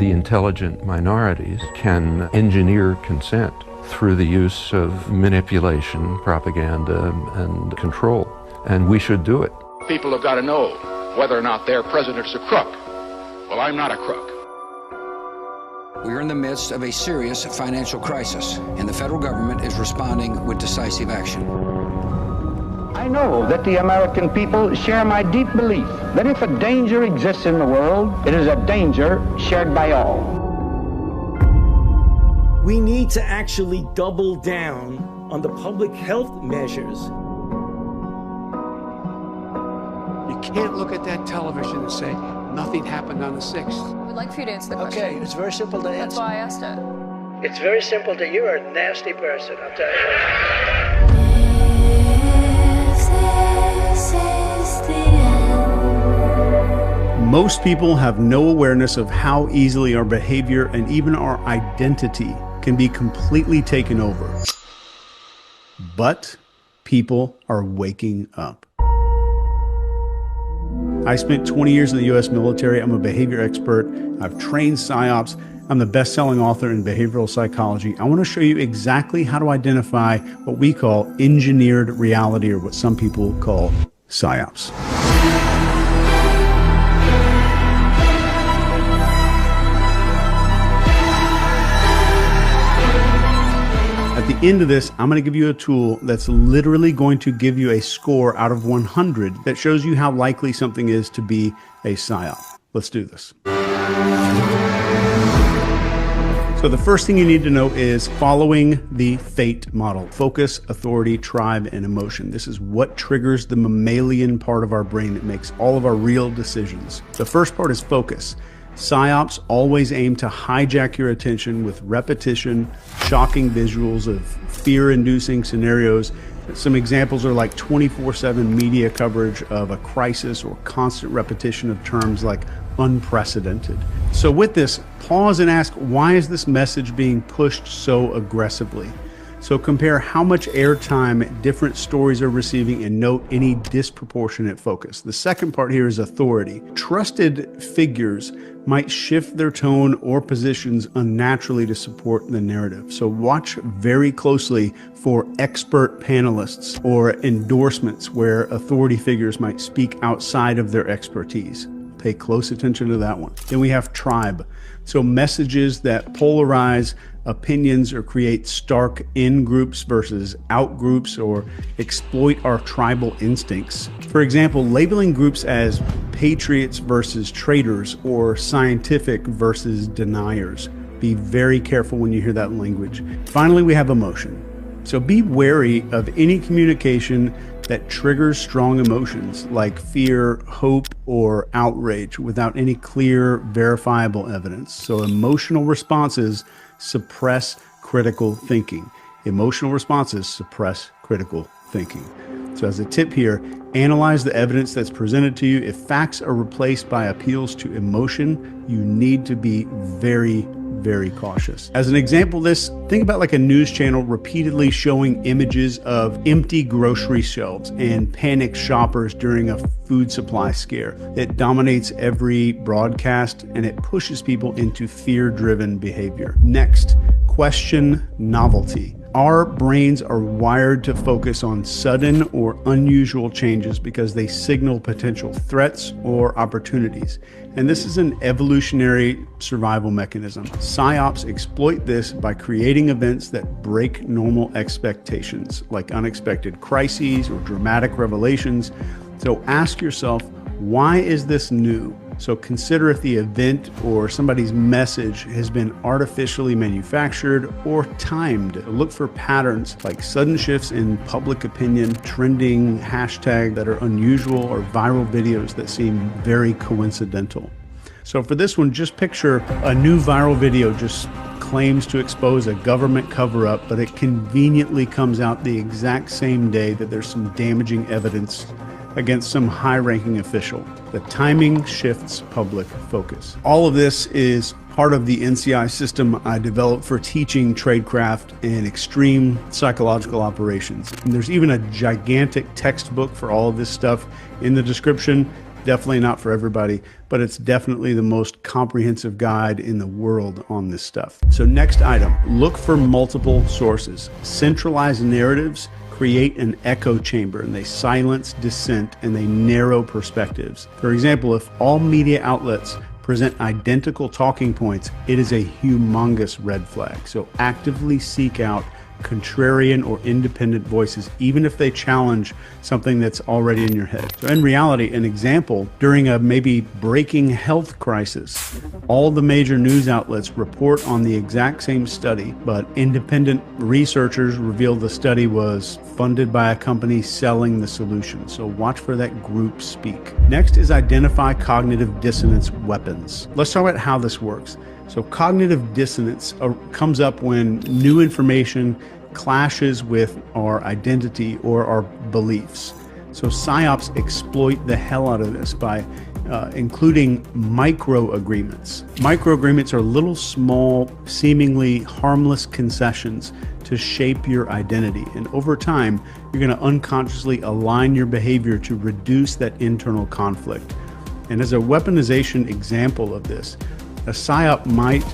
the intelligent minorities can engineer consent through the use of manipulation, propaganda, and control. And we should do it. People have got to know whether or not their president's a crook. Well, I'm not a crook. We are in the midst of a serious financial crisis, and the federal government is responding with decisive action. I know that the American people share my deep belief that if a danger exists in the world, it is a danger shared by all. We need to actually double down on the public health measures. You can't look at that television and say, nothing happened on the 6th. We'd like for you to answer the question. Okay, it's very simple to answer. That's why I asked it. It's very simple to you. You're a nasty person, I'll tell you. Most people have no awareness of how easily our behavior and even our identity can be completely taken over. But people are waking up. I spent 20 years in the U.S. military. I'm a behavior expert. I've trained Psyops. I'm the best-selling author in behavioral psychology. I want to show you exactly how to identify what we call engineered reality, or what some people call Psyops. At the end of this, I'm going to give you a tool that's literally going to give you a score out of 100 that shows you how likely something is to be a psyop. Let's do this. So the first thing you need to know is following the FATE model: focus, authority, tribe, and emotion. This is what triggers the mammalian part of our brain that makes all of our real decisions. The first part is focus. Psyops always aim to hijack your attention with repetition, shocking visuals of fear-inducing scenarios. Some examples are like 24/7 media coverage of a crisis, or constant repetition of terms like unprecedented. So with this, pause and ask, why is this message being pushed so aggressively? So compare how much airtime different stories are receiving and note any disproportionate focus. The second part here is authority. Trusted figures might shift their tone or positions unnaturally to support the narrative. So watch very closely for expert panelists or endorsements where authority figures might speak outside of their expertise. Pay close attention to that one. Then we have tribe. So messages that polarize opinions or create stark in-groups versus out-groups, or exploit our tribal instincts. For example, labeling groups as patriots versus traitors, or scientific versus deniers. Be very careful when you hear that language. Finally, we have emotion. So be wary of any communication that triggers strong emotions like fear, hope, or outrage without any clear, verifiable evidence. So emotional responses suppress critical thinking. Emotional responses suppress critical thinking. So as a tip here, analyze the evidence that's presented to you. If facts are replaced by appeals to emotion, you need to be very cautious. As an example of this, think about like a news channel repeatedly showing images of empty grocery shelves and panicked shoppers during a food supply scare. It dominates every broadcast and it pushes people into fear-driven behavior. Next, question novelty. Our brains are wired to focus on sudden or unusual changes because they signal potential threats or opportunities. And this is an evolutionary survival mechanism. Psyops exploit this by creating events that break normal expectations, like unexpected crises or dramatic revelations. So ask yourself, why is this new? So consider if the event or somebody's message has been artificially manufactured or timed. Look for patterns like sudden shifts in public opinion, trending hashtags that are unusual, or viral videos that seem very coincidental. So for this one, just picture a new viral video just claims to expose a government cover-up, but it conveniently comes out the exact same day that there's some damaging evidence against some high-ranking official. The timing shifts public focus. All of this is part of the NCI system I developed for teaching tradecraft and extreme psychological operations. And there's even a gigantic textbook for all of this stuff in the description. Definitely not for everybody, but it's definitely the most comprehensive guide in the world on this stuff. So next item, look for multiple sources. Centralized narratives create an echo chamber, and they silence dissent and they narrow perspectives. For example, if all media outlets present identical talking points, it is a humongous red flag. So actively seek out contrarian or independent voices, even if they challenge something that's already in your head. So in reality, an example, during a maybe breaking health crisis, all the major news outlets report on the exact same study, but independent researchers reveal the study was funded by a company selling the solution. So watch for that group speak. Next is identify cognitive dissonance weapons. Let's talk about how this works. So cognitive dissonance comes up when new information clashes with our identity or our beliefs. So Psyops exploit the hell out of this by including micro-agreements. Micro-agreements are little, small, seemingly harmless concessions to shape your identity. And over time, you're going to unconsciously align your behavior to reduce that internal conflict. And as a weaponization example of this, a psyop might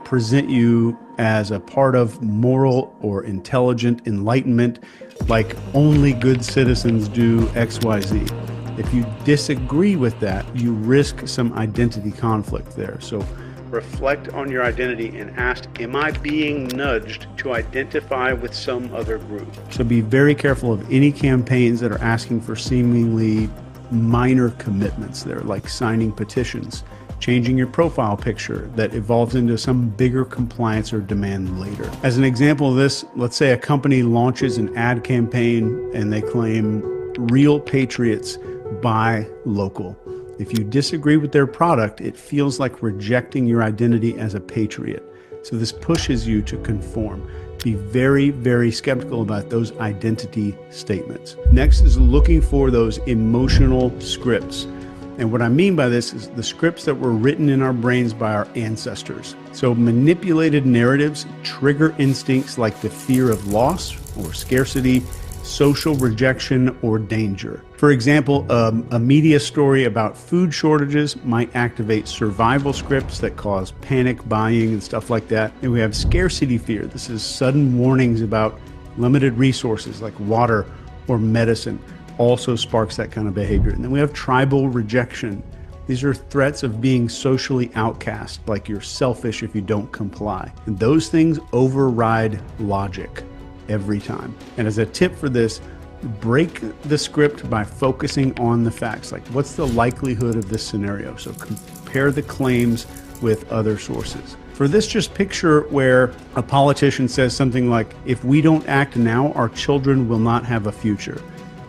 present you as a part of moral or intelligent enlightenment, like only good citizens do XYZ. If you disagree with that, you risk some identity conflict there. So reflect on your identity and ask, am I being nudged to identify with some other group? So be very careful of any campaigns that are asking for seemingly minor commitments there, like signing petitions, changing your profile picture that evolves into some bigger compliance or demand later. As an example of this, let's say a company launches an ad campaign and they claim real patriots buy local. If you disagree with their product, it feels like rejecting your identity as a patriot. So this pushes you to conform. Be very, very skeptical about those identity statements. Next is looking for those emotional scripts. And what I mean by this is the scripts that were written in our brains by our ancestors. So manipulated narratives trigger instincts like the fear of loss or scarcity, social rejection, or danger. For example, a media story about food shortages might activate survival scripts that cause panic buying and stuff like that. And we have scarcity fear. This is sudden warnings about limited resources like water or medicine. Also sparks that kind of behavior. And then we have tribal rejection. These are threats of being socially outcast, like you're selfish if you don't comply. And those things override logic every time. And as a tip for this, break the script by focusing on the facts. Like, what's the likelihood of this scenario? So compare the claims with other sources. For this, just picture where a politician says something like, if we don't act now, our children will not have a future.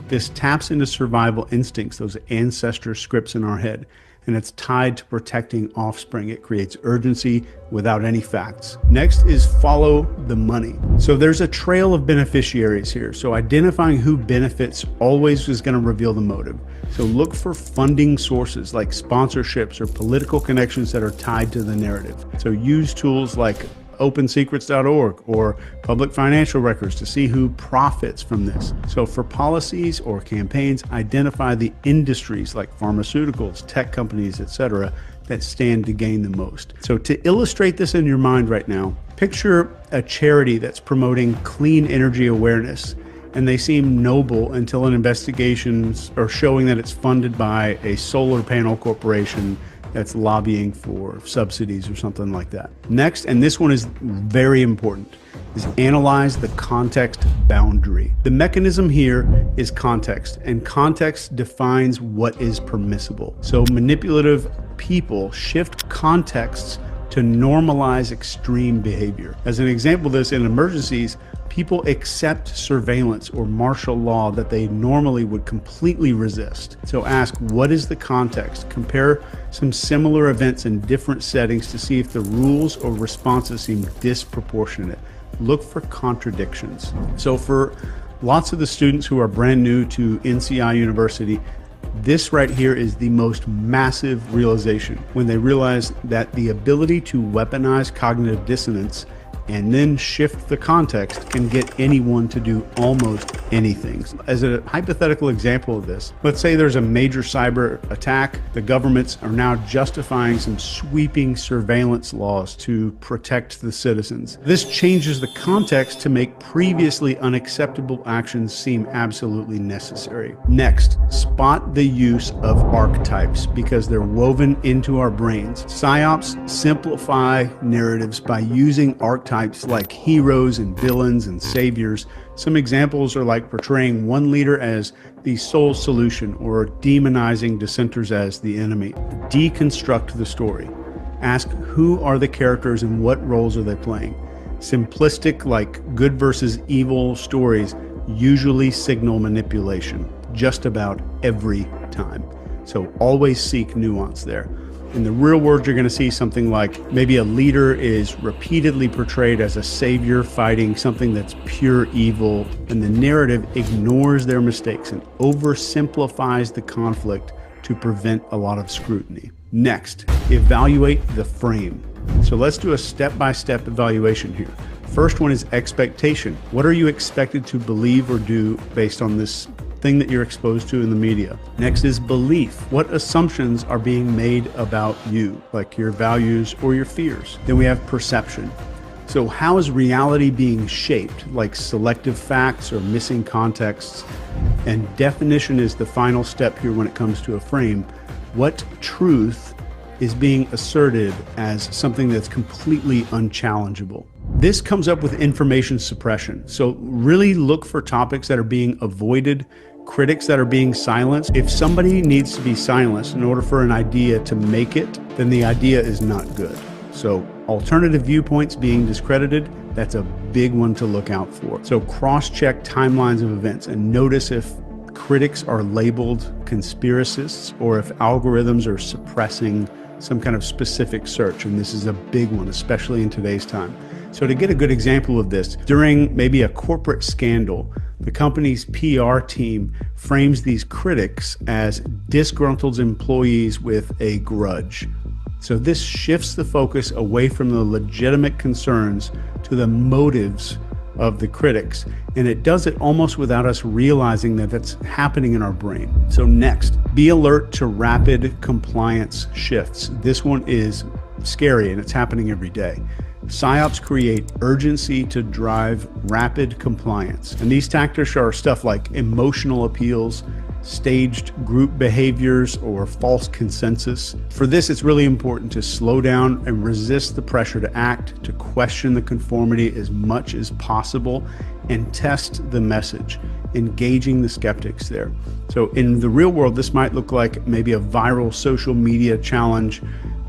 This taps into survival instincts, those ancestor scripts in our head, and it's tied to protecting offspring. It creates urgency without any facts. Next is follow the money. So there's a trail of beneficiaries here. So identifying who benefits always is going to reveal the motive. So look for funding sources like sponsorships or political connections that are tied to the narrative. So use tools like opensecrets.org or public financial records to see who profits from this. So for policies or campaigns, identify the industries like pharmaceuticals, tech companies, etc., that stand to gain the most. So to illustrate this in your mind right now, picture a charity that's promoting clean energy awareness, and they seem noble until an investigations are showing that it's funded by a solar panel corporation that's lobbying for subsidies or something like that. Next, and this one is very important, is analyze the context boundary. The mechanism here is context, and context defines what is permissible. So manipulative people shift contexts to normalize extreme behavior. As an example of this, in emergencies, people accept surveillance or martial law that they normally would completely resist. So ask, what is the context? Compare some similar events in different settings to see if the rules or responses seem disproportionate. Look for contradictions. So for lots of the students who are brand new to NCI University, this right here is the most massive realization when they realize that the ability to weaponize cognitive dissonance and then shift the context can get anyone to do almost anything. As a hypothetical example of this, let's say there's a major cyber attack. The governments are now justifying some sweeping surveillance laws to protect the citizens. This changes the context to make previously unacceptable actions seem absolutely necessary. Next, spot the use of archetypes because they're woven into our brains. Psyops simplify narratives by using archetypes like heroes and villains and saviors. Some examples are like portraying one leader as the sole solution or demonizing dissenters as the enemy. Deconstruct the story. Ask who are the characters and what roles are they playing. Simplistic, like good versus evil stories usually signal manipulation just about every time. So always seek nuance there. In the real world, you're going to see something like maybe a leader is repeatedly portrayed as a savior fighting something that's pure evil, and the narrative ignores their mistakes and oversimplifies the conflict to prevent a lot of scrutiny. Next, evaluate the frame. So let's do a step-by-step evaluation here. First one is expectation. What are you expected to believe or do based on this thing that you're exposed to in the media? Next is belief. What assumptions are being made about you, like your values or your fears? Then we have perception. So how is reality being shaped, like selective facts or missing contexts? And definition is the final step here when it comes to a frame. What truth is being asserted as something that's completely unchallengeable? This comes up with information suppression. So really look for topics that are being avoided, critics that are being silenced. If somebody needs to be silenced in order for an idea to make it, then the idea is not good. So alternative viewpoints being discredited, that's a big one to look out for. So cross-check timelines of events and notice if critics are labeled conspiracists or if algorithms are suppressing some kind of specific search. And this is a big one, especially in today's time. So to get a good example of this, during maybe a corporate scandal, the company's PR team frames these critics as disgruntled employees with a grudge. So this shifts the focus away from the legitimate concerns to the motives of the critics. And it does it almost without us realizing that that's happening in our brain. So next, be alert to rapid compliance shifts. This one is scary and it's happening every day. Psyops create urgency to drive rapid compliance. And these tactics are stuff like emotional appeals, staged group behaviors, or false consensus. For this, it's really important to slow down and resist the pressure to act, to question the conformity as much as possible, and test the message, engaging the skeptics there. So in the real world, this might look like maybe a viral social media challenge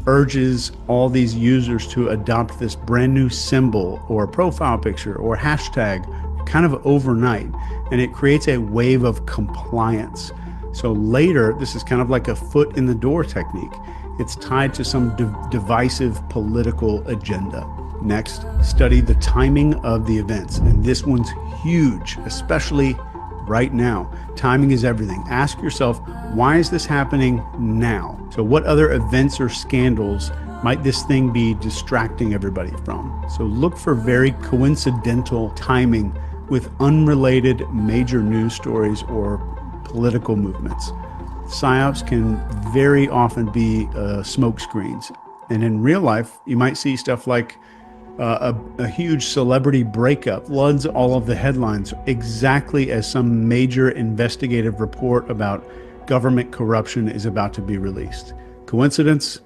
urges all these users to adopt this brand new symbol or profile picture or hashtag kind of overnight, and it creates a wave of compliance. So later, this is kind of like a foot in the door technique. It's tied to some divisive political agenda. Next, study the timing of the events, and this one's huge, especially right now. Timing is everything. Ask yourself, why is this happening now? So what other events or scandals might this thing be distracting everybody from? So look for very coincidental timing with unrelated major news stories or political movements. Psyops can very often be smoke screens. And in real life, you might see stuff like a huge celebrity breakup floods all of the headlines exactly as some major investigative report about government corruption is about to be released. Coincidence?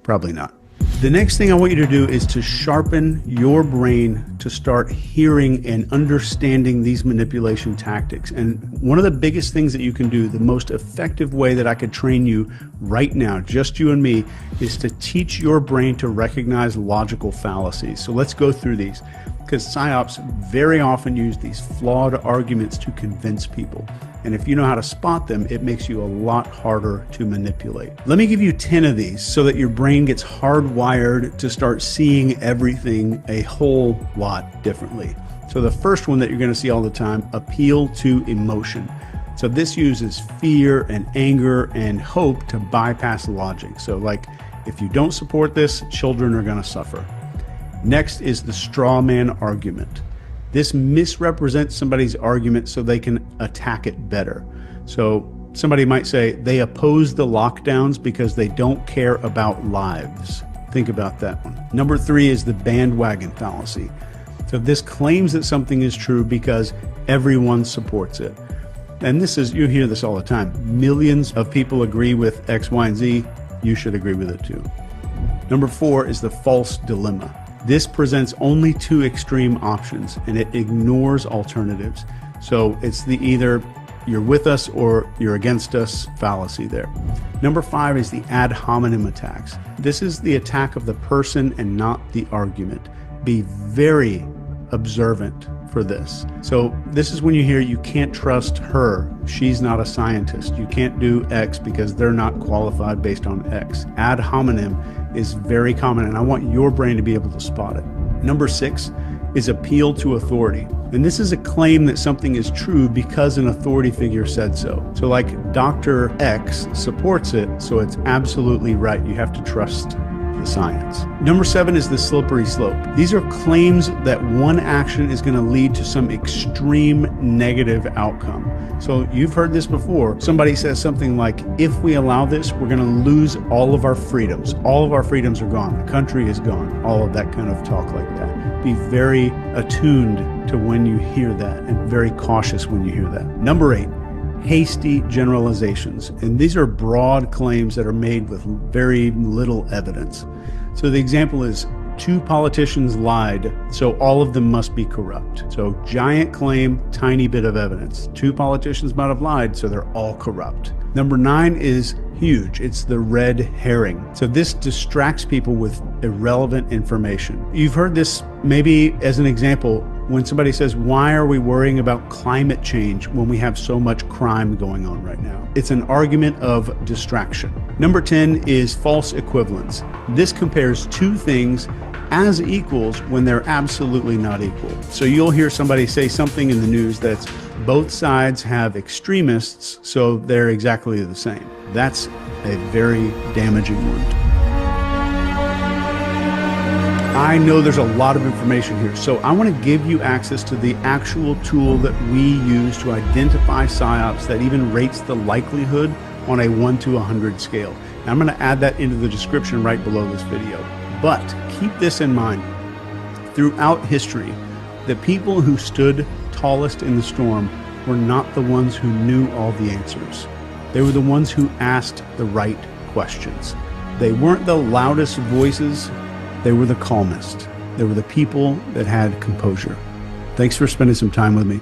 Probably not. The next thing I want you to do is to sharpen your brain to start hearing and understanding these manipulation tactics. And one of the biggest things that you can do, the most effective way that I could train you right now, just you and me, is to teach your brain to recognize logical fallacies. So let's go through these, because psyops very often use these flawed arguments to convince people. And if you know how to spot them, it makes you a lot harder to manipulate. Let me give you 10 of these so that your brain gets hardwired to start seeing everything a whole lot differently. So the first one that you're going to see all the time, appeal to emotion. So this uses fear and anger and hope to bypass logic. So like, if you don't support this, children are going to suffer. Next is the straw man argument. This misrepresents somebody's argument so they can attack it better. So somebody might say they oppose the lockdowns because they don't care about lives. Think about that one. Number 3 is the bandwagon fallacy. So this claims that something is true because everyone supports it. And this is, you hear this all the time. Millions of people agree with X, Y, and Z. You should agree with it too. Number 4 is the false dilemma. This presents only 2 extreme options and it ignores alternatives. So it's the either you're with us or you're against us fallacy there. Number 5 is the ad hominem attacks. This is the attack of the person and not the argument. Be very observant for this. So this is when you hear you can't trust her, she's not a scientist. You can't do X because they're not qualified based on X. Ad hominem is very common and I want your brain to be able to spot it. Number 6 is appeal to authority. And this is a claim that something is true because an authority figure said so. So like Dr. X supports it, so it's absolutely right. You have to trust the science. Number 7 is the slippery slope. These are claims that one action is going to lead to some extreme negative outcome. So you've heard this before. Somebody says something like, if we allow this, we're going to lose all of our freedoms. All of our freedoms are gone. The country is gone. All of that kind of talk like that. Be very attuned to when you hear that and very cautious when you hear that. Number 8, hasty generalizations. And these are broad claims that are made with very little evidence. So the example is 2 politicians lied, so all of them must be corrupt. So giant claim, tiny bit of evidence. 2 politicians might have lied, so they're all corrupt. Number 9 is huge. It's the red herring. So this distracts people with irrelevant information. You've heard this maybe as an example when somebody says, why are we worrying about climate change when we have so much crime going on right now? It's an argument of distraction. Number 10 is false equivalence. This compares 2 things as equals when they're absolutely not equal. So you'll hear somebody say something in the news that's both sides have extremists, so they're exactly the same. That's a very damaging one. I know there's a lot of information here, so I want to give you access to the actual tool that we use to identify psyops that even rates the likelihood on a 1 to 100 scale. Now, I'm going to add that into the description right below this video. But keep this in mind. Throughout history, the people who stood tallest in the storm were not the ones who knew all the answers. They were the ones who asked the right questions. They weren't the loudest voices. They were the calmest. They were the people that had composure. Thanks for spending some time with me.